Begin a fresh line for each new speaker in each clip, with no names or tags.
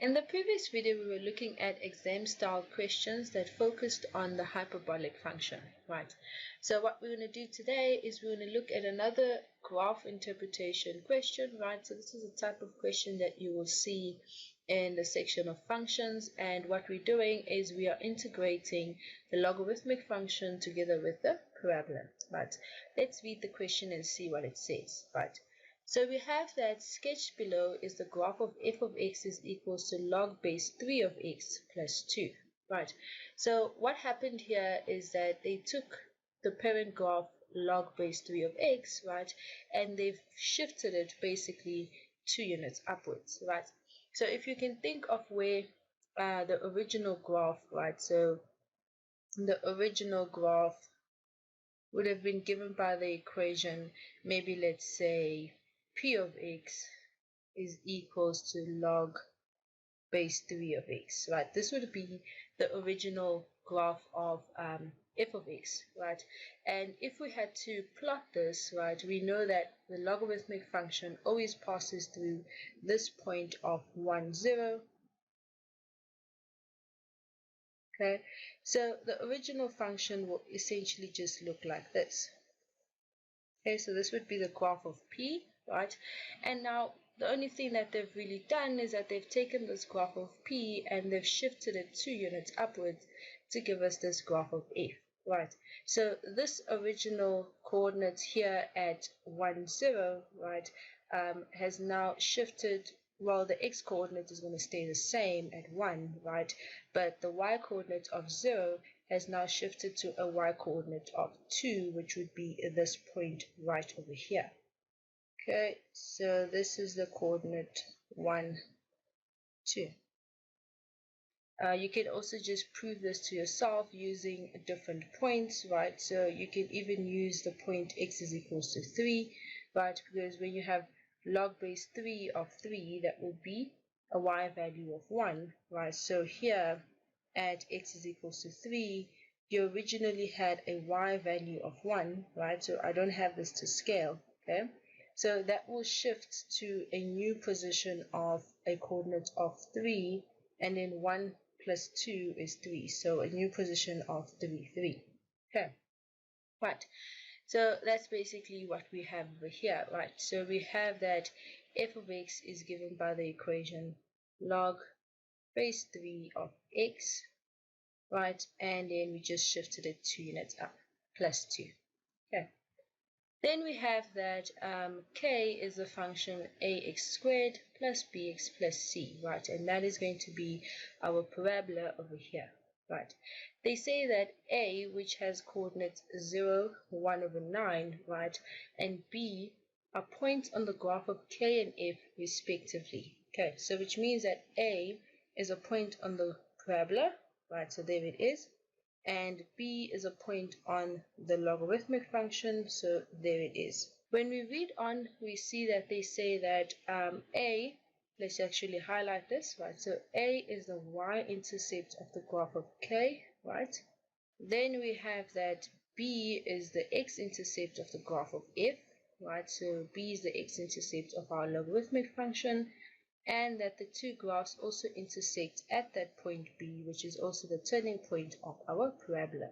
In the previous video, we were looking at exam-style questions that focused on the hyperbolic function, right? So what we're going to do today is we're going to look at another graph interpretation question, right? So this is a type of question that you will see in the section of functions, and what we're doing is we are integrating the logarithmic function together with the parabola, right? Let's read the question and see what it says, right? So we have that sketched below is the graph of f of x is equals to log base 3 of x plus 2, right? So what happened here is that they took the parent graph log base 3 of x, right, and they've shifted it basically 2 units upwards, right? So if you can think of where the original graph, right, so the original graph would have been given by the equation, maybe let's say p of x is equals to log base 3 of x, right? This would be the original graph of f of x, right? And if we had to plot this, right, we know that the logarithmic function always passes through this point of 1, 0. Okay, so the original function will essentially just look like this. Okay, so this would be the graph of p, right? And now the only thing that they've really done is that they've taken this graph of p and they've shifted it 2 units upwards to give us this graph of f, right? So this original coordinates here at 1, 0, right, has now shifted. Well, the x coordinate is going to stay the same at 1, right? But the y coordinate of 0 has now shifted to a y coordinate of 2, which would be this point right over here. Okay, so this is the coordinate 1, 2. You can also just prove this to yourself using different points, right? So you can even use the point x is equals to 3, right? Because when you have log base 3 of 3, that will be a y value of 1, right? So here at x is equals to 3, you originally had a y value of 1, right? So I don't have this to scale, okay? So that will shift to a new position of a coordinate of 3, and then 1 plus 2 is 3. So a new position of 3, 3. Okay, right. So that's basically what we have over here, right? So we have that f of x is given by the equation log base 3 of x, right? And then we just shifted it 2 units up, plus 2. Okay. Then we have that k is the function ax squared plus bx plus c, right? And that is going to be our parabola over here, right? They say that a, which has coordinates 0, 1 over 9, right, and b are points on the graph of k and f respectively. Okay, so which means that a is a point on the parabola, right? So there it is. And b is a point on the logarithmic function, so there it is. When we read on, we see that they say that a, let's actually highlight this, right? So a is the y-intercept of the graph of k, right? Then we have that b is the x-intercept of the graph of f, right? So b is the x-intercept of our logarithmic function, and that the two graphs also intersect at that point B, which is also the turning point of our parabola.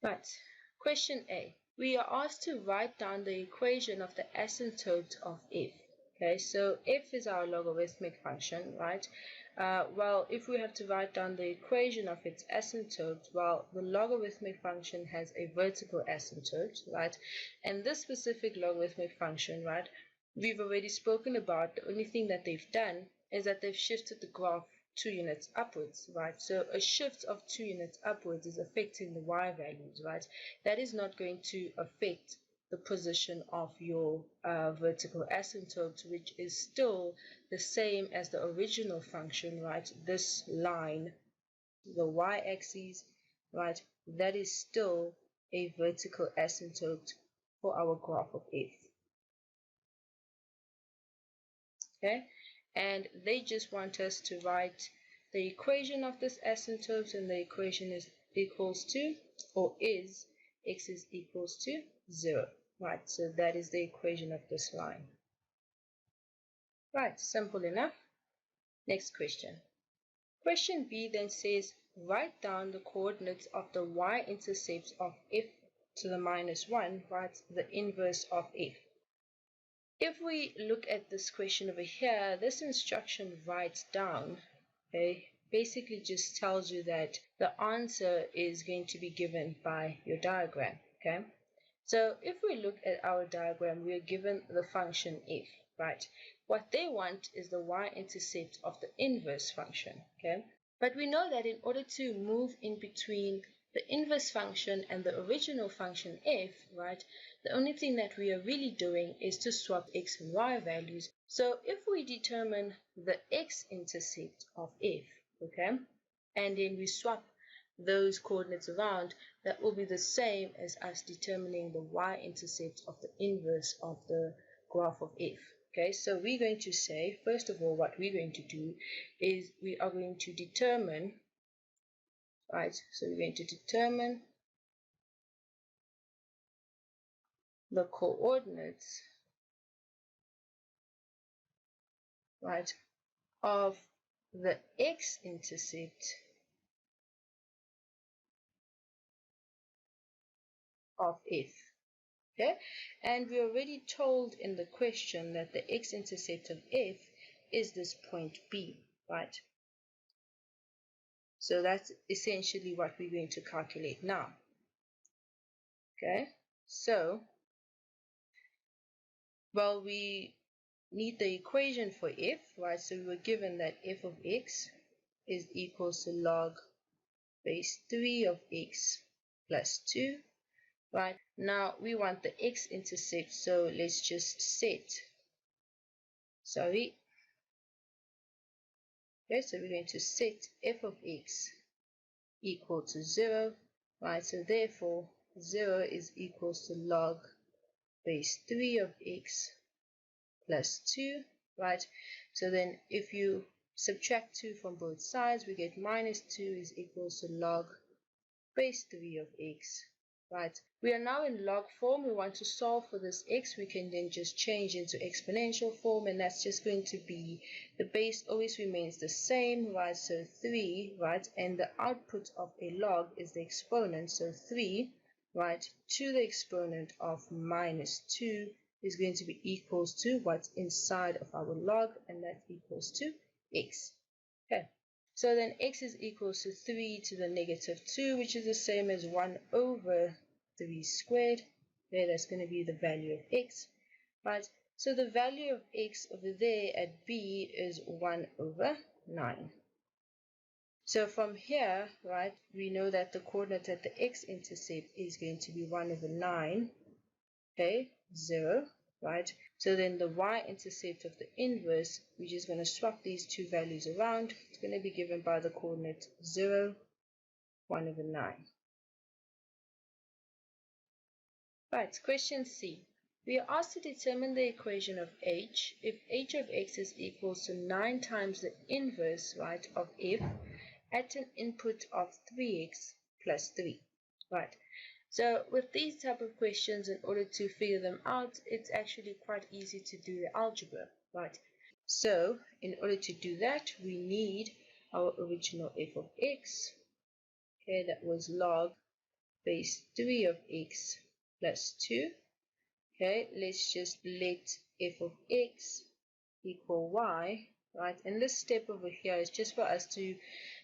Right, question A. We are asked to write down the equation of the asymptote of f. Okay, so f is our logarithmic function, right? Well, if we have to write down the equation of its asymptote, well, the logarithmic function has a vertical asymptote, right? And this specific logarithmic function, right, we've already spoken about. The only thing that they've done is that they've shifted the graph 2 units upwards, right? So a shift of 2 units upwards is affecting the y values, right? That is not going to affect the position of your vertical asymptote, which is still the same as the original function, right? This line, the y-axis, right, that is still a vertical asymptote for our graph of f. Okay, and they just want us to write the equation of this asymptote, and the equation is equals to, or is, x is equals to 0. Right, so that is the equation of this line. Right, simple enough. Next question. Question B then says, write down the coordinates of the y-intercept of f to the minus 1, right, the inverse of f. If we look at this question over here, this instruction writes down, okay, basically just tells you that the answer is going to be given by your diagram, okay? So if we look at our diagram, we are given the function f, right? What they want is the y-intercept of the inverse function, okay? But we know that in order to move in between the inverse function and the original function f, right, the only thing that we are really doing is to swap x and y values. So if we determine the x-intercept of f, okay, and then we swap those coordinates around, that will be the same as us determining the y-intercept of the inverse of the graph of f. Okay, so we're going to say, first of all, what we're going to do is we are going to determine, right, so we're going to determine the coordinates, right, of the x-intercept of f. Okay, and we already told in the question that the x-intercept of f is this point B, right? So that's essentially what we're going to calculate now. Okay, so, well, we need the equation for f, right? So we were given that f of x is equals to log base 3 of x plus 2, right? Now we want the x-intercept, so let's just set, okay, so we're going to set f of x equal to 0, right? So therefore 0 is equals to log base 3 of x plus 2, right? So then if you subtract 2 from both sides, we get minus 2 is equals to log base 3 of x, right? We are now in log form. We want to solve for this x. We can then just change into exponential form, and that's just going to be the base always remains the same, right? So 3, right? And the output of a log is the exponent, so 3, right, to the exponent of minus 2 is going to be equals to what's inside of our log, and that equals to x. Okay. So then x is equals to 3 to the negative 2, which is the same as 1 over 3 squared. There, that's going to be the value of x, right? So the value of x over there at b is 1 over 9. So from here, right, we know that the coordinate at the x-intercept is going to be 1 over 9, okay, 0, right? So then the y-intercept of the inverse, we're just going to swap these two values around. It's going to be given by the coordinate 0, 1 over 9. Right, question C. We are asked to determine the equation of h if h of x is equals to 9 times the inverse, right, of f at an input of 3x plus 3, right? So with these type of questions, in order to figure them out, it's actually quite easy to do the algebra, right? So in order to do that, we need our original f of x, okay, that was log base 3 of x plus 2. Okay, let's just let f of x equal y, right? And this step over here is just for us to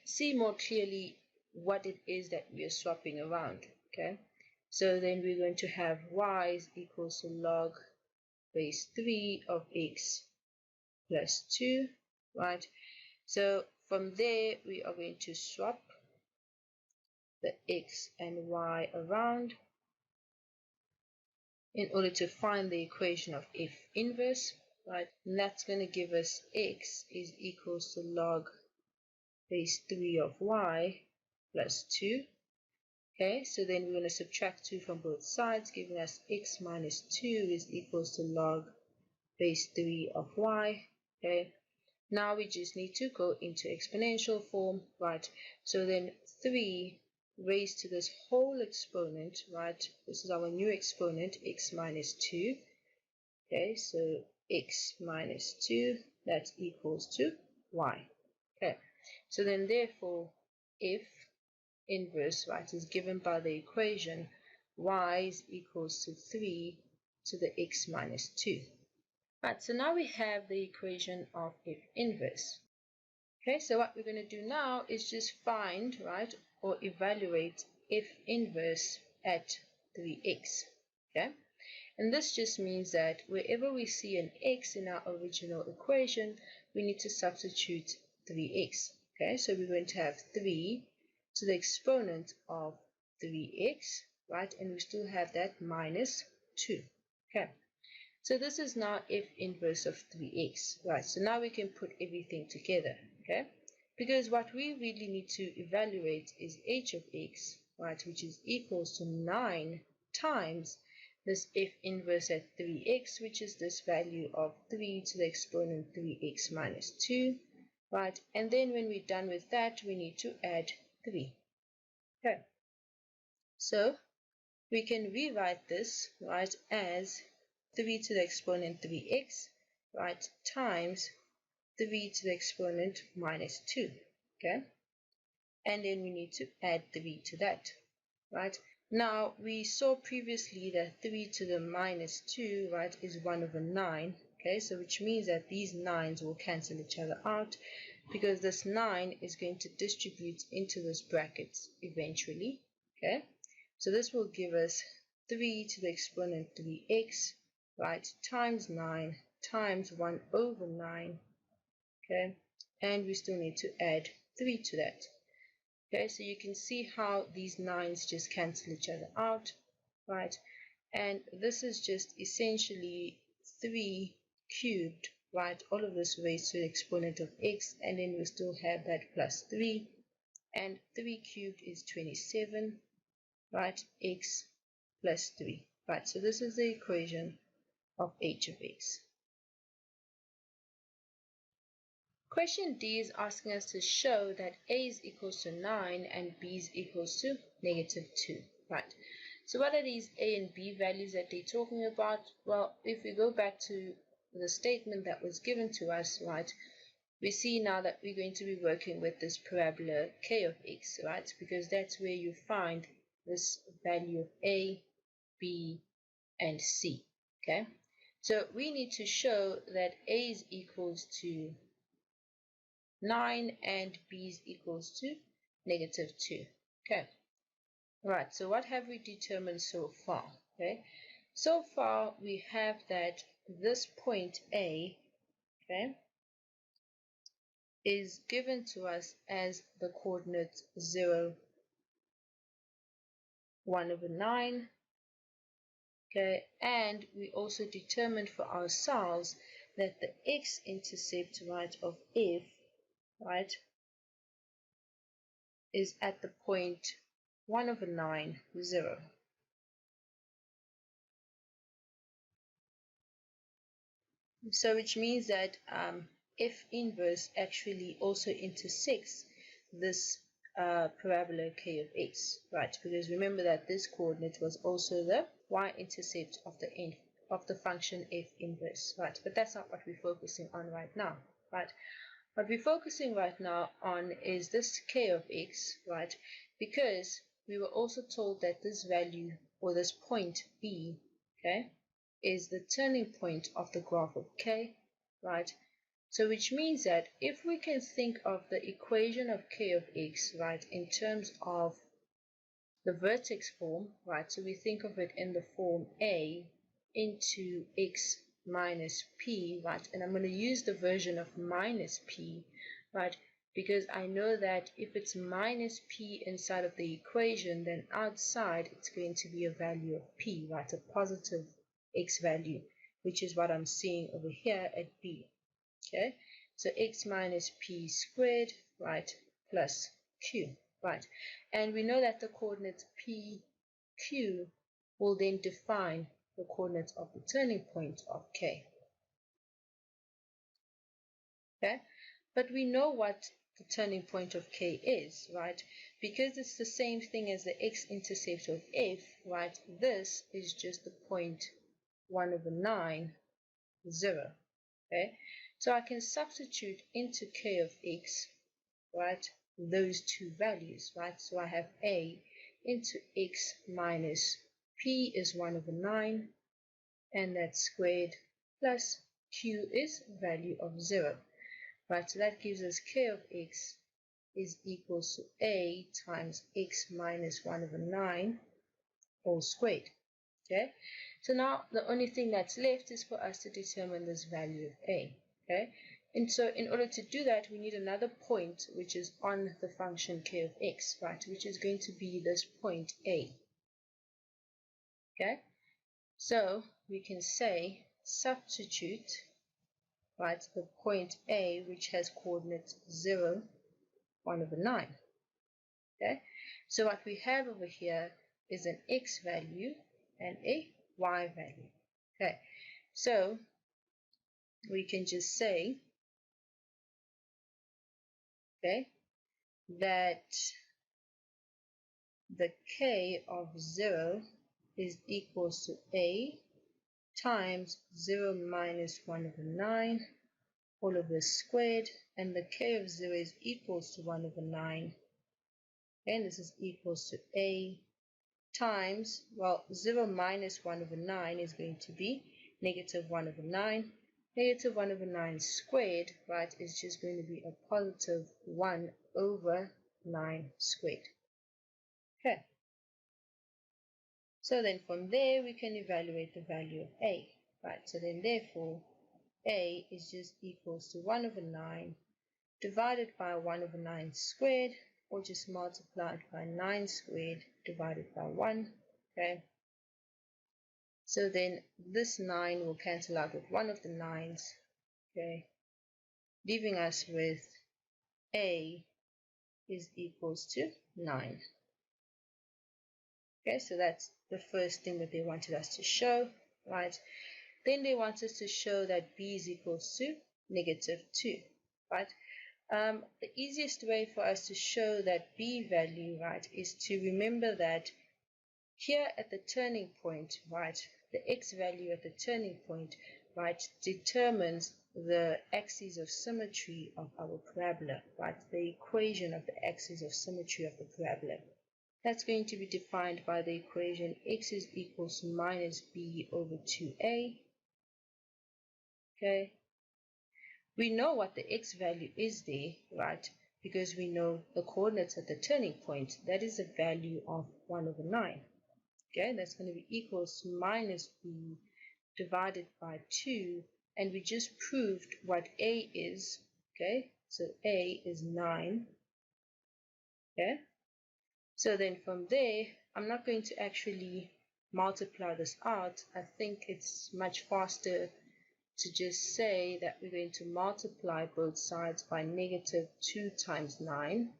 see more clearly what it is that we are swapping around, okay? So then we're going to have y is equals to log base 3 of x plus 2, right? So from there, we are going to swap the x and y around in order to find the equation of f inverse, right? And that's going to give us x is equals to log base 3 of y plus 2. Okay, so then we're going to subtract 2 from both sides, giving us x minus 2 is equals to log base 3 of y. Okay, now we just need to go into exponential form, right? So then 3 raised to this whole exponent, right? This is our new exponent, x minus 2. Okay, so x minus 2, that's equals to y. Okay, so then therefore, if inverse, right, is given by the equation y is equals to 3 to the x minus 2. Right, so now we have the equation of f inverse. Okay, so what we're going to do now is just find, right, or evaluate f inverse at 3x. Okay, and this just means that wherever we see an x in our original equation, we need to substitute 3x. Okay, so we're going to have 3 to the exponent of 3x, right, and we still have that minus 2. Okay, so this is now f inverse of 3x, right? So now we can put everything together, okay? Because what we really need to evaluate is h of x, right, which is equals to 9 times this f inverse at 3x, which is this value of 3 to the exponent 3x minus 2, right? And then when we're done with that, we need to add 3. Okay, so we can rewrite this, right, as 3 to the exponent 3x, right, times 3 to the exponent minus 2, okay? And then we need to add 3 to that, right? Now, we saw previously that 3 to the minus 2, right, is 1 over 9, okay? So which means that these 9s will cancel each other out because this 9 is going to distribute into this bracket eventually, okay? So this will give us 3 to the exponent 3x, right, times 9 times 1 over 9, okay, and we still need to add 3 to that. Okay, so you can see how these 9s just cancel each other out, right, and this is just essentially 3 cubed, right, all of this raised to the exponent of x, and then we still have that plus 3, and 3 cubed is 27, right, x plus 3. Right, so this is the equation of h of x. Question D is asking us to show that a is equals to 9 and b is equals to negative 2. Right, so what are these a and b values that they're talking about? Well, if we go back to the statement that was given to us, right, we see now that we're going to be working with this parabola k of x, right, because that's where you find this value of a, b, and c. Okay, so we need to show that a is equals to 9 and b is equals to negative 2. Okay, right, so what have we determined so far? Okay, so far we have that this point a, okay, is given to us as the coordinates 0, 1 over 9. Okay, and we also determined for ourselves that the x-intercept, right, of f, right, is at the point 1 over 9, 0. So which means that f inverse actually also intersects this parabola k of x, right? Because remember that this coordinate was also the y-intercept of the function f inverse, right? But that's not what we're focusing on right now, right? What we're focusing right now on is this k of x, right? Because we were also told that this value, or this point b, okay, is the turning point of the graph of k, right? So which means that if we can think of the equation of k of x, right, in terms of the vertex form, right, so we think of it in the form a into x minus p, right, and I'm going to use the version of minus p, right, because I know that if it's minus p inside of the equation, then outside it's going to be a value of p, right, a positive x value, which is what I'm seeing over here at b. Okay, so x minus p squared, right, plus q. right? And we know that the coordinates P, Q will then define the coordinates of the turning point of K. Okay, but we know what the turning point of K is, right? Because it's the same thing as the x-intercept of F, right? This is just the point 1/9, 0. Okay, so I can substitute into K of x, right, those two values, right? So I have A into x minus P is 1/9, and that's squared, plus Q is value of 0. Right, so that gives us K of x is equals to A times x minus 1/9 all squared. Okay, so now the only thing that's left is for us to determine this value of A. Okay, and so in order to do that, we need another point which is on the function K of x, right, which is going to be this point A. Okay, so we can say substitute, right, the point A, which has coordinates 0, 1/9. Okay, so what we have over here is an x value and a y value. Okay, so we can just say, okay, that the K of 0 is equals to A times 0 minus 1/9, all of this squared, and the K of 0 is equals to 1/9, and this is equals to A times, well, 0 minus 1/9 is going to be negative 1/9. Negative 1/9 squared, right, is just going to be a positive 1/9 squared. Okay. So then from there we can evaluate the value of A, right? So then therefore A is just equals to 1/9 divided by 1/9 squared, or just multiplied by 9 squared divided by 1. Okay, so then this 9 will cancel out with one of the 9's, okay, leaving us with A is equals to 9. Okay, so that's the first thing that they wanted us to show, right? Then they want us to show that B is equals to -2, right? The easiest way for us to show that B value, right, is to remember that here at the turning point, right, the x value at the turning point, right, determines the axis of symmetry of our parabola, right, the equation of the axis of symmetry of the parabola. That's going to be defined by the equation x is equals to minus b over 2a. Okay, we know what the x value is there, right, because we know the coordinates at the turning point. That is a value of 1/9. Okay, that's going to be equals to minus b divided by 2, and we just proved what a is. Okay, so a is 9. Okay, so then from there, I'm not going to actually multiply this out. I think it's much faster to just say that we're going to multiply both sides by -2 times 9.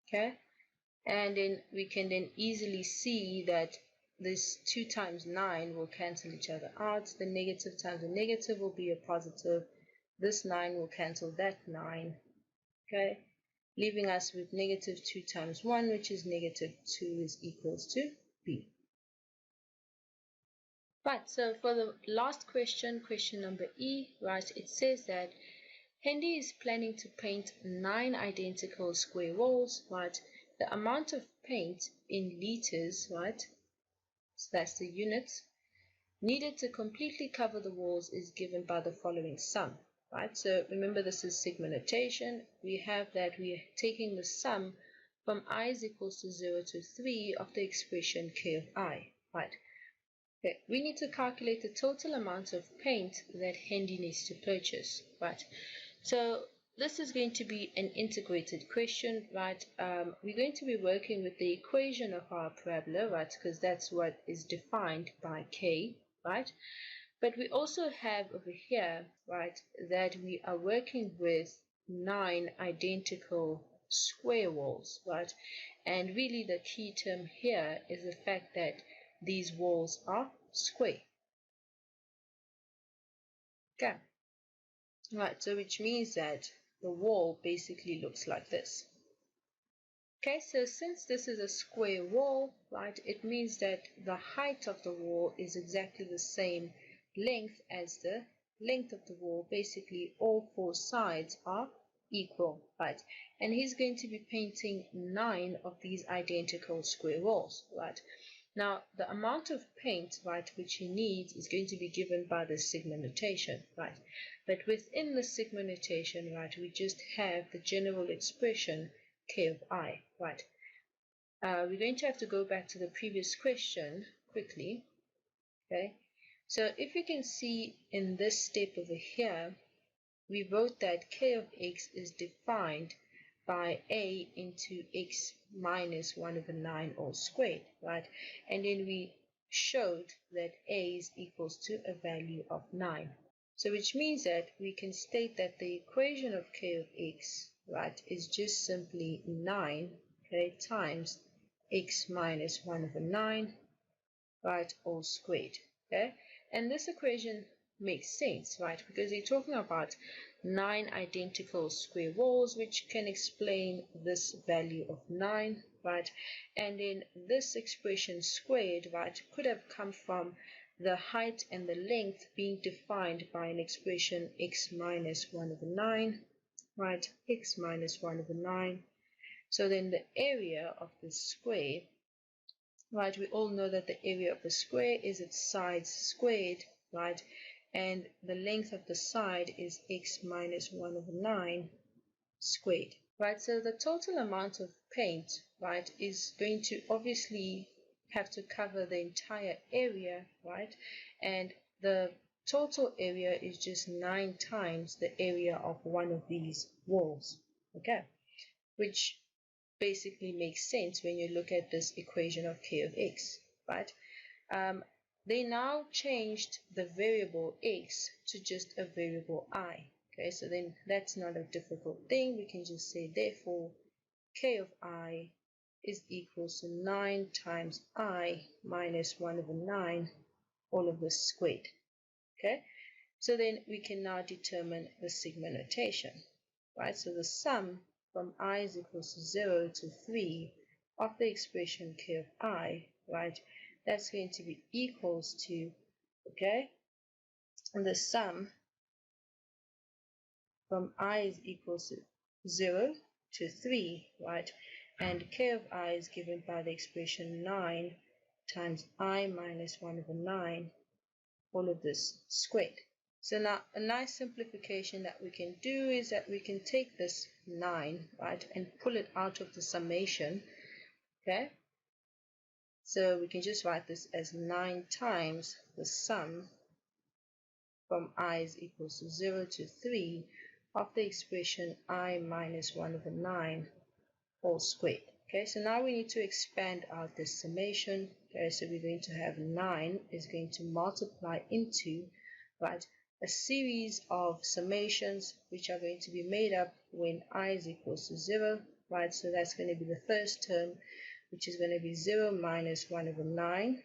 Okay, and then we can then easily see that this 2 times 9 will cancel each other out. The negative times the negative will be a positive. This 9 will cancel that 9. Okay, leaving us with -2 times 1, which is -2, is equals to B. Right, so for the last question, question number E, right, it says that Hendy is planning to paint 9 identical square walls, right? The amount of paint in liters, right, so that's the units, needed to completely cover the walls is given by the following sum, right? So remember, this is sigma notation. We have that we are taking the sum from I is equals to 0 to 3 of the expression K of I, right? Okay, we need to calculate the total amount of paint that Hendy needs to purchase, right? So this is going to be an integrated question, right? We're going to be working with the equation of our parabola, right? Because that's what is defined by K, right? But we also have over here, right, that we are working with 9 identical square walls, right? And really the key term here is the fact that these walls are square. Okay. Right, so which means that the wall basically looks like this. Okay, so since this is a square wall, right, it means that the height of the wall is exactly the same length as the length of the wall. Basically, all 4 sides are equal, right? And he's going to be painting 9 of these identical square walls, right? Now, the amount of paint, right, which he needs is going to be given by the sigma notation, right? But within the sigma notation, right, we just have the general expression k of I, right? We're going to have to go back to the previous question quickly, okay? So if you can see in this step over here, we wrote that k of x is defined by a into x minus 1 over 9 all squared, right? And then we showed that a is equals to a value of 9. So which means that we can state that the equation of k of x, right, is just simply 9, okay, times x minus 1 over 9, right, all squared, okay? And this equation makes sense, right, because we're talking about 9 identical square walls, which can explain this value of 9, right? And then this expression squared, right, could have come from the height and the length being defined by an expression x minus 1 over 9, right, x minus 1 over 9. So then the area of the square, right, we all know that the area of a square is its sides squared, right, and the length of the side is x minus 1 over 9 squared, right? So the total amount of paint, right, is going to obviously have to cover the entire area, right? And the total area is just 9 times the area of one of these walls, okay? Which basically makes sense when you look at this equation of k of x, right? They now changed the variable x to just a variable I. Okay, so then that's not a difficult thing. We can just say, therefore, k of I is equals to 9 times I minus 1 over 9, all of this squared. Okay, so then we can now determine the sigma notation, right? So the sum from I is equals to 0 to 3 of the expression k of I, right, that's going to be equals to, okay, the sum from I is equals to 0 to 3, right, and k of I is given by the expression 9 times I minus 1 over 9, all of this squared. So now a nice simplification that we can do is that we can take this 9, right, and pull it out of the summation, okay? So we can just write this as 9 times the sum from I is equals to 0 to 3 of the expression I minus 1 over 9 all squared. Okay, so now we need to expand out this summation. Okay, so we're going to have 9 is going to multiply into, right, a series of summations which are going to be made up when I is equals to 0, right? So that's going to be the first term, which is going to be 0 minus 1 over 9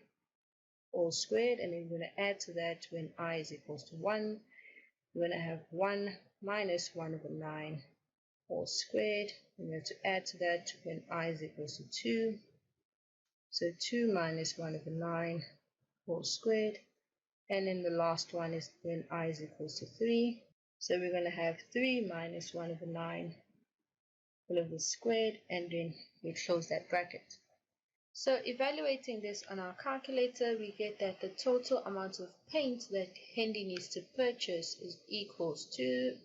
all squared, and then we're going to add to that when I is equals to 1. We're going to have 1 minus 1 over 9 all squared, and we have to add to that when I is equals to 2. So 2 minus 1 over 9 all squared, and then the last one is when I is equals to 3. So we're going to have 3 minus 1 over 9 all of this squared, and then we close that bracket. So evaluating this on our calculator, we get that the total amount of paint that Hendy needs to purchase is equals to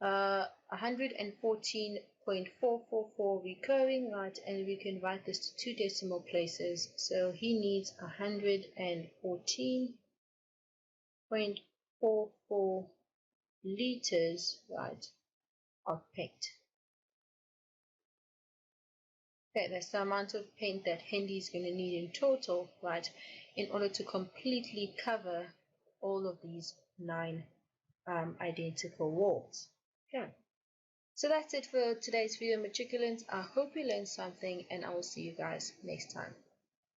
114.444 recurring, right? And we can write this to 2 decimal places. So he needs 114.44 liters, right, of paint. Okay, that's the amount of paint that Hendy is going to need in total, right, in order to completely cover all of these 9 identical walls. Okay. So that's it for today's video, matriculants. I hope you learned something, and I will see you guys next time.